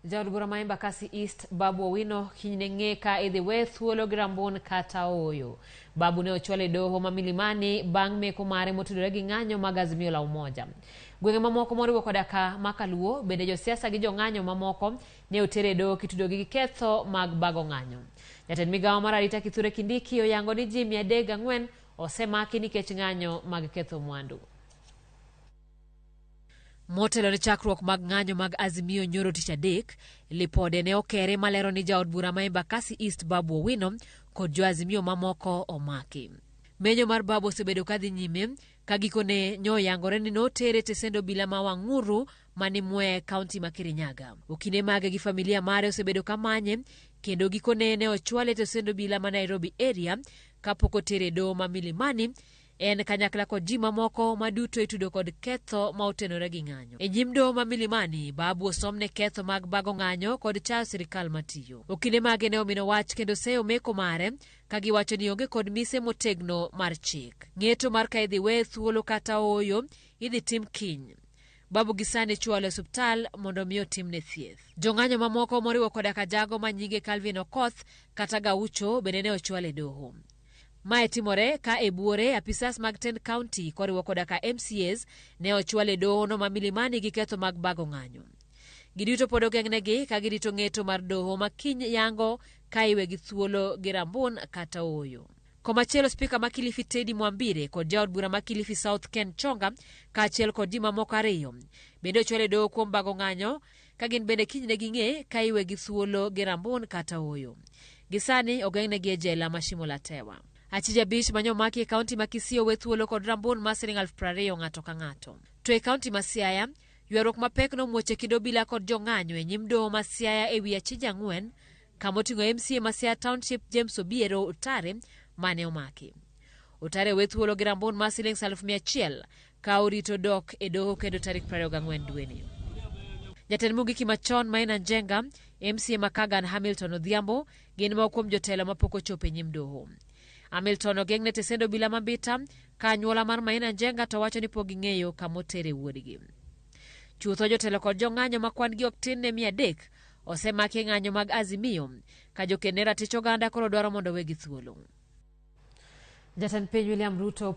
Jaod bura ma Embakasi East Babu Owino kinyne ka idhi we thuolo gi rambun kata oyo. Babu ne ochwale doho ma Milimani bang' meko mare motudore gi ng'anyo mag Azimio la Umoja. Gwenge mamoko moriwo koda ka Makaluo bende josiasa gi jong'anyo mamoko ne otere doho kitudogi gi ketho mag bago ng'anyo. Jatend migawo mar arita Kithure Kindiki oyango ni ji 304 osemaki nikech ng'anyo mag ketho mwandu. Motelo ne chakruok mag ng'anyo mag Azimio nyoro tich adek, lipode ne okere malero ni jaod bura ma Embakasi East Babu Owino kod jo Azimio mamoko omaki. Menyo mar Babu osebedo kadhi nyime ka gikone nyoyangore ni notere tesendo bila ma Wang'uru mani Mwe kaunti ma Kirinyaga. Okine mage gi familia mare osebedo kamanye kendo gikone ne ochwale tesendo bila ma Nairobi area kapok otere doho ma Milimani. En kanyakla kod ji mamoko maduto itudo kod ketho ma otenore gi ng'anyo. E nyim doho ma Milimani, Babu osomne ketho mag bago ng'anyo kod chayo sirkal matiyo. Okinde mage ne omino wach kendo seyo meko mare ka giwacho ni onge kod mise motegno mar chik. Ng'eto mar ka idhi we thuolo kata oyo idhi tim kiny. Babu gisani chwalo osuptal mondo mi otimne thieth. Jong'anyo mamoko moriwo koda ka jago ma nyinge Calvin Okoth kata Gaucho bende ne ochwale doho. Mae timore ka e buore apisas mag 10 county koriwo koda ka MCAs ne ochwale doho no ma Milimani gi ketho mag bago ng'anyo. Giduto pod ogeng'negi ka girito ng'eto mar doho ma kiny yango ka iwe gi thuolo gi rambun kata oyo. Komachielo spika ma Kilifi Teddy Mwambire kod jaod bura ma Kilifi South Ken Chonga ka achiel kod ji mamoko ariyo bende ochwale doho kuom bago ng'anyo ka gin bende kinyne ging'e ka iwe gi thuolo gi rambun kata oyo. Gisani ogeng'negi e jela ma Shimo la Tewa. Achija bich manyo maki e kaunti ma Kisii we thuolo kod rambun ma Sh20,000 ng'ato ka ng'ato. To e kaunti ma Siaya, ywaruok mapek nomuoche kido bila kod jong'anyo e nyim doho ma Siaya e wi achija 4 kamoting'o MCA ma Siaya Township James Obiero Otare mane omaki. Otare we thuolo gi rambun ma Sh100,000 ka orito dok e doho kendo tarik 24 dweni. Jatend mogiki machon Maina Njenga, MCA Makagan Hamilton Odhiambo gin ma kuom jotelo mapok ochopo e nyim doho. Hamilton ogeng'ne tesendo bila mabita ka anyuola mar Maina Njenga to wacho ni pok ging'eyo kamotere wuodgi. Chutho jotelo kod jong'anyo ma kwan gi ok tin ne 300 osemaki ng'anyo mag Azimio ka jokene ratich oganda koro dwaro mondo wegi thuolo. Jatend piny William Ruto